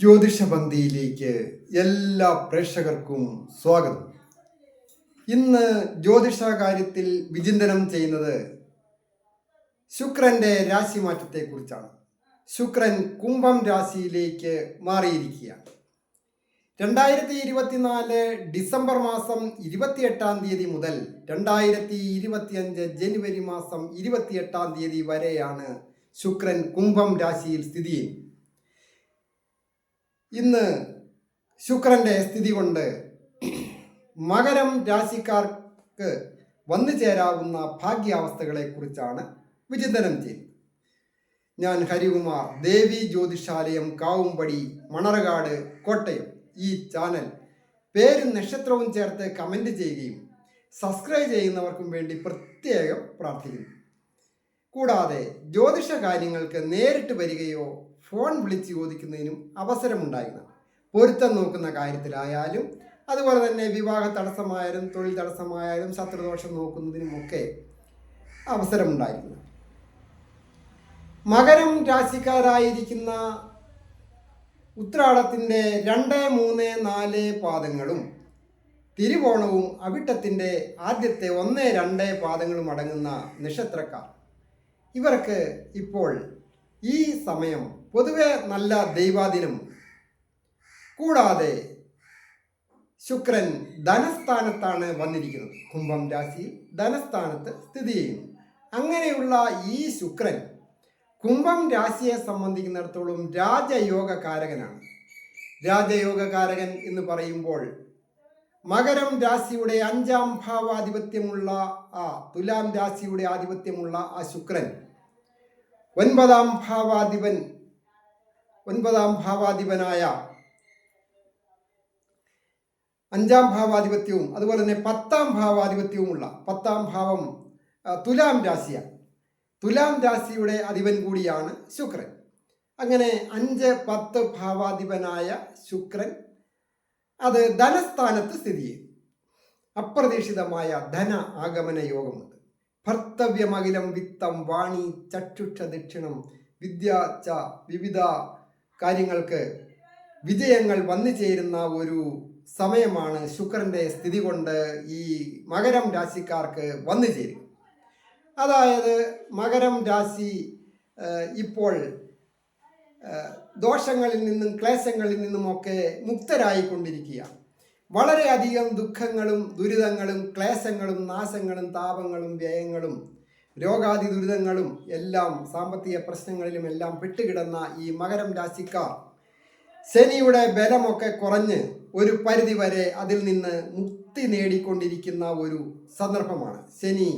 ജ്യോതിഷപന്തിയിലേക്ക് എല്ലാ പ്രേക്ഷകർക്കും സ്വാഗതം. ഇന്ന് ജ്യോതിഷ കാര്യത്തിൽ വിചിന്തനം ചെയ്യുന്നത് ശുക്രന്റെ രാശിമാറ്റത്തെക്കുറിച്ചാണ്. ശുക്രൻ കുംഭം രാശിയിലേക്ക് മാറിയിരിക്കുകയാണ്. 2024 ഡിസംബർ മാസം 28 മുതൽ 2025 ജനുവരി മാസം 28 വരെയാണ് ശുക്രൻ കുംഭം രാശിയിൽ സ്ഥിതി ചെയ്യുന്നത്. ഇന്ന് ശുക്രന്റെ സ്ഥിതി കൊണ്ട് മകരം രാശിക്കാർക്ക് വന്നു ചേരാവുന്ന ഭാഗ്യാവസ്ഥകളെ കുറിച്ചാണ് വിചിന്തനം ചെയ്യുന്നത്. ഞാൻ ഹരികുമാർ, ദേവി ജ്യോതിഷാലയം, കാവുംപടി, മണർകാട്, കോട്ടയം. ഈ ചാനൽ പേരും നക്ഷത്രവും ചേർത്ത് കമൻറ്റ് ചെയ്യുകയും സബ്സ്ക്രൈബ് ചെയ്യുന്നവർക്കും വേണ്ടി പ്രത്യേകം പ്രാർത്ഥിക്കുന്നു. കൂടാതെ ജ്യോതിഷ കാര്യങ്ങൾക്ക് നേരിട്ട് വരികയോ ഫോൺ വിളിച്ച് ചോദിക്കുന്നതിനും അവസരമുണ്ടായിരുന്നു. പൊരുത്തം നോക്കുന്ന കാര്യത്തിലായാലും അതുപോലെ തന്നെ വിവാഹ തടസ്സമായാലും തൊഴിൽ തടസ്സമായാലും ശത്രുദോഷം നോക്കുന്നതിനുമൊക്കെ അവസരമുണ്ടായിരുന്നു. മകരം രാശിക്കാരായിരിക്കുന്ന ഉത്രാടത്തിൻ്റെ 2, 3, 4 പാദങ്ങളും തിരുവോണവും അവിട്ടത്തിൻ്റെ ആദ്യത്തെ 1, 2 പാദങ്ങളും അടങ്ങുന്ന നക്ഷത്രക്കാർ, ഇവർക്ക് ഇപ്പോൾ ഈ സമയം പൊതുവെ നല്ല ദൈവാധീനം. കൂടാതെ ശുക്രൻ ധനസ്ഥാനത്താണ് വന്നിരിക്കുന്നത്. കുംഭം രാശിയിൽ ധനസ്ഥാനത്ത് സ്ഥിതി ചെയ്യുന്നു. അങ്ങനെയുള്ള ഈ ശുക്രൻ കുംഭം രാശിയെ സംബന്ധിക്കുന്നിടത്തോളം രാജയോഗകാരകനാണ്. രാജയോഗകാരകൻ എന്ന് പറയുമ്പോൾ മകരം രാശിയുടെ 5ാം ഭാവാധിപത്യമുള്ള തുലാം രാശിയുടെ ആധിപത്യമുള്ള ആ ശുക്രൻ 9ാം ഭാവാധിപനായ 5ാം ഭാവാധിപത്യവും അതുപോലെ തന്നെ 10ാം ഭാവാധിപത്യവുമുള്ള 10ാം ഭാവം തുലാം രാശിയാണ്. തുലാം രാശിയുടെ അധിപൻ കൂടിയാണ് ശുക്രൻ. അങ്ങനെ 5, 10 ഭാവാധിപനായ ശുക്രൻ അത് ധനസ്ഥാനത്ത് സ്ഥിതി ചെയ്യും. അപ്രതീക്ഷിതമായ ധന ആഗമന യോഗമുണ്ട്. ഭർത്തവ്യമഖിലം വിത്തം വാണി ചക്ഷുഷ ദക്ഷിണം വിദ്യാച്ച വിവിധ കാര്യങ്ങൾക്ക് വിജയങ്ങൾ വന്നു ചേരുന്ന ഒരു സമയമാണ് ശുക്രന്റെ സ്ഥിതി കൊണ്ട് ഈ മകരം രാശിക്കാർക്ക് വന്നു ചേരും. അതായത് മകരം രാശി ഇപ്പോൾ ദോഷങ്ങളിൽ നിന്നും ക്ലേശങ്ങളിൽ നിന്നുമൊക്കെ മുക്തരായിക്കൊണ്ടിരിക്കുകയാണ്. വളരെയധികം ദുഃഖങ്ങളും ദുരിതങ്ങളും ക്ലേശങ്ങളും നാശങ്ങളും താപങ്ങളും വ്യയങ്ങളും രോഗാദി ദുരിതങ്ങളും എല്ലാം സാമ്പത്തിക പ്രശ്നങ്ങളിലും എല്ലാം പെട്ടുകിടന്ന ഈ മകരം രാശിക്കാർ ശനിയുടെ ബലമൊക്കെ കുറഞ്ഞ് ഒരു പരിധി വരെ അതിൽ നിന്ന് മുക്തി നേടിക്കൊണ്ടിരിക്കുന്ന ഒരു സന്ദർഭമാണ്. ശനി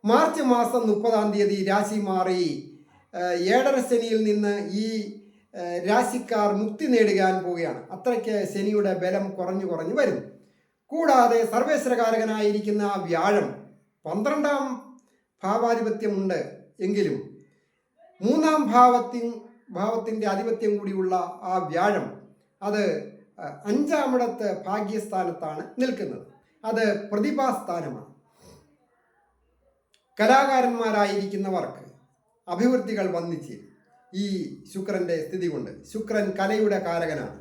മാർച്ച് മാസം 30 രാശി മാറി 7ാം ശനിയിൽ നിന്ന് ഈ രാശിക്കാർ മുക്തി നേടുവാൻ പോവുകയാണ്. അത്രയ്ക്ക് ശനിയുടെ ബലം കുറഞ്ഞു വരുന്നു. കൂടാതെ സർവേശ്വരകാരകനായിരിക്കുന്ന വ്യാഴം 12ാം ഭാവാധിപത്യമുണ്ട് എങ്കിലും 3ാം ഭാവത്തിൻ്റെ ആധിപത്യം കൂടിയുള്ള ആ വ്യാഴം അത് 5ാമിടത്ത് ഭാഗ്യസ്ഥാനത്താണ് നിൽക്കുന്നത്. അത് പ്രതിഭാസ്ഥാനമാണ്. കലാകാരന്മാരായിരിക്കുന്നവർക്ക് അഭിവൃദ്ധികൾ വന്നിച്ച് ഈ ശുക്രന്റെ സ്ഥിതി കൊണ്ട്. ശുക്രൻ കലയുടെ കാരകനാണ്.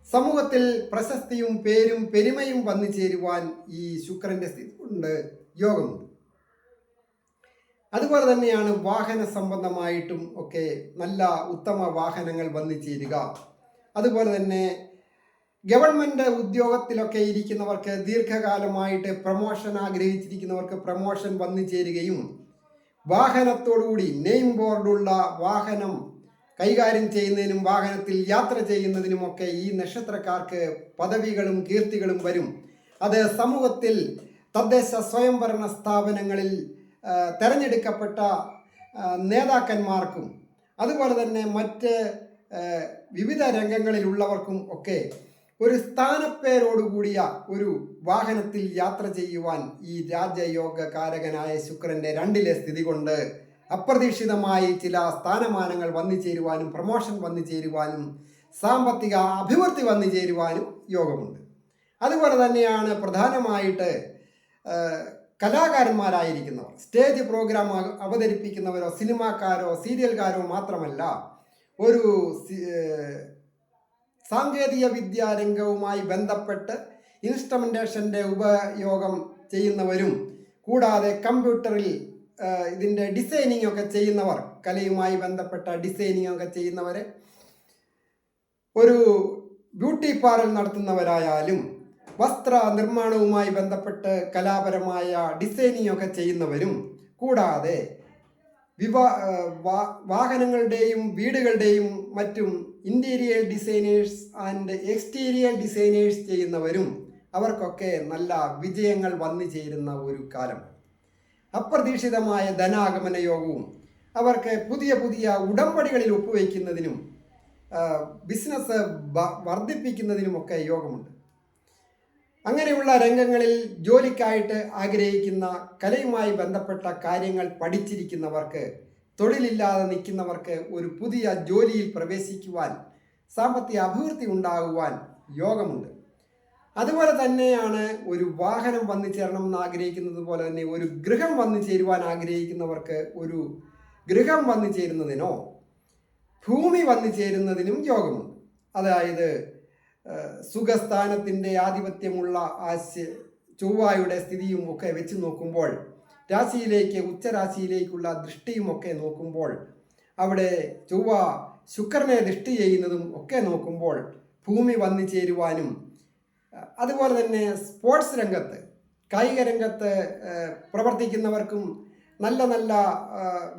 സമൂഹത്തിൽ പ്രശസ്തിയും പേരും പെരുമയും വന്നു ചേരുവാൻ ഈ ശുക്രന്റെ സ്ഥിതി കൊണ്ട് യോഗമുണ്ട്. അതുപോലെ തന്നെയാണ് വാഹന സംബന്ധമായിട്ടും ഒക്കെ നല്ല ഉത്തമ വാഹനങ്ങൾ വന്നു ചേരുക. അതുപോലെ തന്നെ ഗവൺമെൻറ് ഉദ്യോഗത്തിലൊക്കെ ഇരിക്കുന്നവർക്ക് ദീർഘകാലമായിട്ട് പ്രമോഷൻ ആഗ്രഹിച്ചിരിക്കുന്നവർക്ക് പ്രമോഷൻ വന്നു ചേരുകയും വാഹനത്തോടുകൂടി നെയിം ബോർഡുള്ള വാഹനം കൈകാര്യം ചെയ്യുന്നതിനും വാഹനത്തിൽ യാത്ര ചെയ്യുന്നതിനുമൊക്കെ ഈ നക്ഷത്രക്കാർക്ക് പദവികളും കീർത്തികളും വരും. അത് സമൂഹത്തിൽ തദ്ദേശ സ്വയംഭരണ സ്ഥാപനങ്ങളിൽ തെരഞ്ഞെടുക്കപ്പെട്ട നേതാക്കന്മാർക്കും അതുപോലെ തന്നെ മറ്റ് വിവിധ രംഗങ്ങളിലുള്ളവർക്കും ഒക്കെ ഒരു സ്ഥാനപ്പേരോടുകൂടിയ ഒരു വാഹനത്തിൽ യാത്ര ചെയ്യുവാൻ ഈ രാജയോഗകാരകനായ ശുക്രന്റെ 2ലെ സ്ഥിതി കൊണ്ട് അപ്രതീക്ഷിതമായി ചില സ്ഥാനമാനങ്ങൾ വന്നു ചേരുവാനും പ്രമോഷൻ വന്നു ചേരുവാനും സാമ്പത്തിക അഭിവൃദ്ധി വന്നു ചേരുവാനും യോഗമുണ്ട്. അതുപോലെ തന്നെയാണ് പ്രധാനമായിട്ട് കലാകാരന്മാരായിരിക്കുന്നവർ, സ്റ്റേജ് പ്രോഗ്രാം അവതരിപ്പിക്കുന്നവരോ സിനിമാക്കാരോ സീരിയൽക്കാരോ മാത്രമല്ല, ഒരു സാങ്കേതിക വിദ്യാ രംഗവുമായി ബന്ധപ്പെട്ട് ഇൻസ്ട്രുമെൻറ്റേഷൻ്റെ ഉപയോഗം ചെയ്യുന്നവരും, കൂടാതെ കമ്പ്യൂട്ടറിൽ ഇതിൻ്റെ ഡിസൈനിങ് ഒക്കെ ചെയ്യുന്നവർ, കലയുമായി ബന്ധപ്പെട്ട ഡിസൈനിങ് ഒക്കെ ചെയ്യുന്നവർ, ഒരു ബ്യൂട്ടി പാർലർ നടത്തുന്നവരായാലും, വസ്ത്ര നിർമ്മാണവുമായി ബന്ധപ്പെട്ട് കലാപരമായ ഡിസൈനിങ് ഒക്കെ ചെയ്യുന്നവരും, കൂടാതെ വാഹനങ്ങളുടെയും വീടുകളുടെയും മറ്റും interior designers and exterior designers ചെയ്യുന്നവരും അവർക്കൊക്കെ നല്ല വിജയങ്ങൾ വന്നു ചേരുന്ന ഒരു കാലം. അപ്രതീക്ഷിതമായ ധനാഗമന യോഗവും അവർക്ക് പുതിയ പുതിയ ഉടമ്പടികളിൽ ഒപ്പുവയ്ക്കുന്നതിനും ബിസിനസ് വർദ്ധിപ്പിക്കുന്നതിനുമൊക്കെ യോഗമുണ്ട്. അങ്ങനെയുള്ള രംഗങ്ങളിൽ ജോലിക്കായിട്ട് ആഗ്രഹിക്കുന്ന, കലയുമായി ബന്ധപ്പെട്ട കാര്യങ്ങൾ പഠിച്ചിരിക്കുന്നവർക്ക്, തൊഴിലില്ലാതെ നിൽക്കുന്നവർക്ക് ഒരു പുതിയ ജോലിയിൽ പ്രവേശിക്കുവാൻ, സാമ്പത്തിക അഭിവൃദ്ധി ഉണ്ടാകുവാൻ യോഗമുണ്ട്. അതുപോലെ തന്നെയാണ് ഒരു വാഹനം വന്നു ചേരണം എന്ന് ആഗ്രഹിക്കുന്നത് പോലെ തന്നെ ഒരു ഗൃഹം വന്നു ചേരുവാൻ ആഗ്രഹിക്കുന്നവർക്ക് ഒരു ഗൃഹം വന്നു ചേരുന്നതിനോ ഭൂമി വന്നു ചേരുന്നതിനും യോഗമുണ്ട്. അതായത് സുഖസ്ഥാനത്തിൻ്റെ ആധിപത്യമുള്ള ചൊവ്വയുടെ സ്ഥിതിയും ഒക്കെ വെച്ച് നോക്കുമ്പോൾ, രാശിയിലേക്ക്, ഉച്ചരാശിയിലേക്കുള്ള ദൃഷ്ടിയുമൊക്കെ നോക്കുമ്പോൾ, അവിടെ ചൊവ്വ ശുക്രനെ ദൃഷ്ടി ചെയ്യുന്നതും ഒക്കെ നോക്കുമ്പോൾ ഭൂമി വന്നു ചേരുവാനും, അതുപോലെ തന്നെ സ്പോർട്സ് രംഗത്ത്, കായിക രംഗത്ത് പ്രവർത്തിക്കുന്നവർക്കും നല്ല നല്ല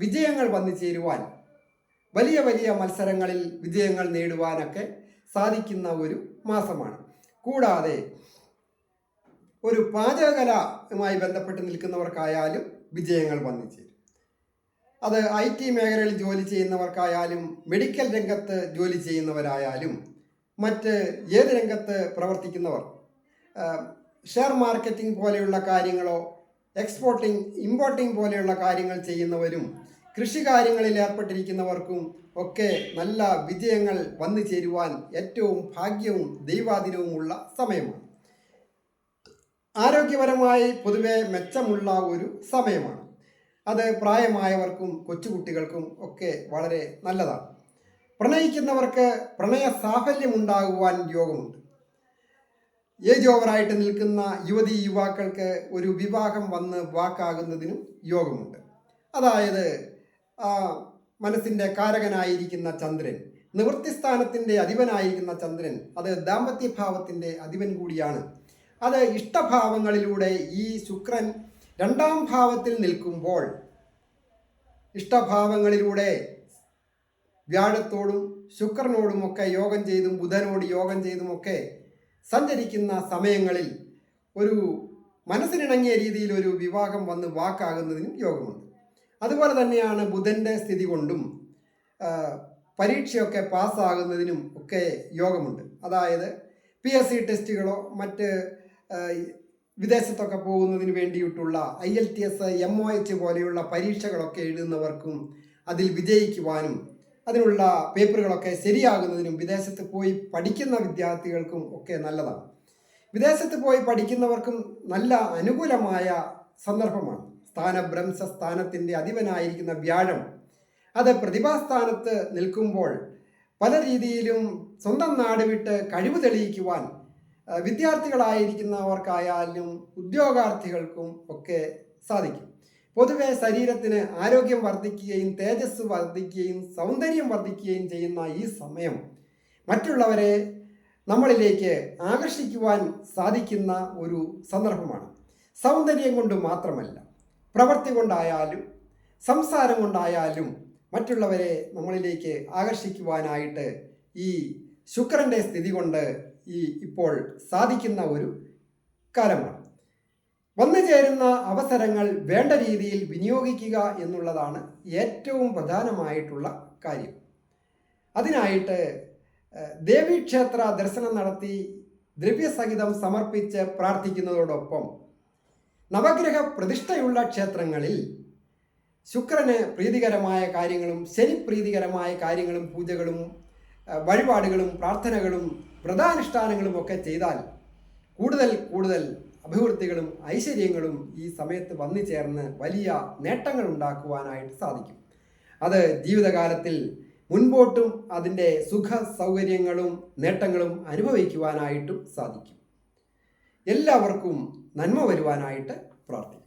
വിജയങ്ങൾ വന്നു ചേരുവാൻ, വലിയ വലിയ മത്സരങ്ങളിൽ വിജയങ്ങൾ നേടുവാനൊക്കെ സാധിക്കുന്ന ഒരു മാസമാണ്. കൂടാതെ ഒരു പാചകകലയുമായി ബന്ധപ്പെട്ട് നിൽക്കുന്നവർക്കായാലും വിജയങ്ങൾ വന്നു ചേരും. അത് IT മേഖലയിൽ ജോലി ചെയ്യുന്നവർക്കായാലും, മെഡിക്കൽ രംഗത്ത് ജോലി ചെയ്യുന്നവരായാലും, മറ്റ് ഏത് രംഗത്ത് പ്രവർത്തിക്കുന്നവർ, ഷെയർ മാർക്കറ്റിംഗ് പോലെയുള്ള കാര്യങ്ങളോ എക്സ്പോർട്ടിംഗ് ഇമ്പോർട്ടിംഗ് പോലെയുള്ള കാര്യങ്ങൾ ചെയ്യുന്നവരും, കൃഷി കാര്യങ്ങളിൽ ഏർപ്പെട്ടിരിക്കുന്നവർക്കും ഒക്കെ നല്ല വിജയങ്ങൾ വന്നു ചേരുവാൻ ഏറ്റവും ഭാഗ്യവും ദൈവാധീനവുമുള്ള സമയമാണ്. ആരോഗ്യപരമായി പൊതുവെ മെച്ചമുള്ള ഒരു സമയമാണ്. അത് പ്രായമായവർക്കും കൊച്ചുകുട്ടികൾക്കും ഒക്കെ വളരെ നല്ലതാണ്. പ്രണയിക്കുന്നവർക്ക് പ്രണയ സാഫല്യം ഉണ്ടാകുവാൻ യോഗമുണ്ട്. ഏജ് ഓവറായിട്ട് നിൽക്കുന്ന യുവതി യുവാക്കൾക്ക് ഒരു വിവാഹം വന്ന് വാക്കാകുന്നതിനും യോഗമുണ്ട്. അതായത് മനസ്സിൻ്റെ കാരകനായിരിക്കുന്ന ചന്ദ്രൻ, നിവൃത്തിസ്ഥാനത്തിൻ്റെ അധിപനായിരിക്കുന്ന ചന്ദ്രൻ, അത് ദാമ്പത്യഭാവത്തിൻ്റെ അധിപൻ കൂടിയാണ്. അത് ഇഷ്ടഭാവങ്ങളിലൂടെ ഈ ശുക്രൻ 2ാം ഭാവത്തിൽ നിൽക്കുമ്പോൾ, ഇഷ്ടഭാവങ്ങളിലൂടെ വ്യാഴത്തോടും ശുക്രനോടുമൊക്കെ യോഗം ചെയ്തും ബുധനോട് യോഗം ചെയ്തുമൊക്കെ സഞ്ചരിക്കുന്ന സമയങ്ങളിൽ ഒരു മനസ്സിനിണങ്ങിയ രീതിയിൽ ഒരു വിവാഹം വന്ന് വാക്കാകുന്നതിനും യോഗമുണ്ട്. അതുപോലെ തന്നെയാണ് ബുധൻ്റെ സ്ഥിതി കൊണ്ടും പരീക്ഷയൊക്കെ പാസ്സാകുന്നതിനും ഒക്കെ യോഗമുണ്ട്. അതായത് PSC ടെസ്റ്റുകളോ മറ്റ് വിദേശത്തൊക്കെ പോകുന്നതിന് വേണ്ടിയിട്ടുള്ള IELTS MOH പോലെയുള്ള പരീക്ഷകളൊക്കെ എഴുതുന്നവർക്കും അതിൽ വിജയിക്കുവാനും അതിനുള്ള പേപ്പറുകളൊക്കെ ശരിയാകുന്നതിനും വിദേശത്ത് പോയി പഠിക്കുന്ന വിദ്യാർത്ഥികൾക്കും ഒക്കെ നല്ലതാണ്. വിദേശത്ത് പോയി പഠിക്കുന്നവർക്കും നല്ല അനുകൂലമായ സന്ദർഭമാണ്. സ്ഥാനഭ്രംശ സ്ഥാനത്തിൻ്റെ അധിപനായിരിക്കുന്ന വ്യാഴം അത് പ്രതിഭാസ്ഥാനത്ത് നിൽക്കുമ്പോൾ പല രീതിയിലും സ്വന്തം നാട് വിട്ട് കഴിവ് തെളിയിക്കുവാൻ വിദ്യാർത്ഥികളായിരിക്കുന്നവർക്കായാലും ഉദ്യോഗാർത്ഥികൾക്കും ഒക്കെ സാധിക്കും. പൊതുവെ ശരീരത്തിന് ആരോഗ്യം വർദ്ധിക്കുകയും തേജസ് വർദ്ധിക്കുകയും സൗന്ദര്യം വർദ്ധിക്കുകയും ചെയ്യുന്ന ഈ സമയം മറ്റുള്ളവരെ നമ്മളിലേക്ക് ആകർഷിക്കുവാൻ സാധിക്കുന്ന ഒരു സന്ദർഭമാണ്. സൗന്ദര്യം കൊണ്ട് മാത്രമല്ല, പ്രവൃത്തി കൊണ്ടായാലും സംസാരം കൊണ്ടായാലും മറ്റുള്ളവരെ നമ്മളിലേക്ക് ആകർഷിക്കുവാനായിട്ട് ഈ ശുക്രൻ്റെ സ്ഥിതി കൊണ്ട് ഇപ്പോൾ സാധിക്കുന്ന ഒരു കാലമാണ്. വന്നു ചേരുന്ന അവസരങ്ങൾ വേണ്ട രീതിയിൽ വിനിയോഗിക്കുക എന്നുള്ളതാണ് ഏറ്റവും പ്രധാനമായിട്ടുള്ള കാര്യം. അതിനായിട്ട് ദേവീക്ഷേത്ര ദർശനം നടത്തി ദ്രവ്യസഹിതം സമർപ്പിച്ച് പ്രാർത്ഥിക്കുന്നതോടൊപ്പം നവഗ്രഹ പ്രതിഷ്ഠയുള്ള ക്ഷേത്രങ്ങളിൽ ശുക്രന് പ്രീതികരമായ കാര്യങ്ങളും ശനി പ്രീതികരമായ കാര്യങ്ങളും പൂജകളും വഴിപാടുകളും പ്രാർത്ഥനകളും വ്രതാനുഷ്ഠാനങ്ങളും ഒക്കെ ചെയ്താൽ കൂടുതൽ കൂടുതൽ അഭിവൃദ്ധികളും ഐശ്വര്യങ്ങളും ഈ സമയത്ത് വന്നു ചേർന്ന് വലിയ നേട്ടങ്ങൾ ഉണ്ടാക്കുവാനായിട്ട് സാധിക്കും. അത് ജീവിതകാലത്തിൽ മുൻപോട്ടും അതിൻ്റെ സുഖ സൗകര്യങ്ങളും നേട്ടങ്ങളും അനുഭവിക്കുവാനായിട്ടും സാധിക്കും. എല്ലാവർക്കും നന്മ വരുവാനായിട്ട് പ്രാർത്ഥിക്കും.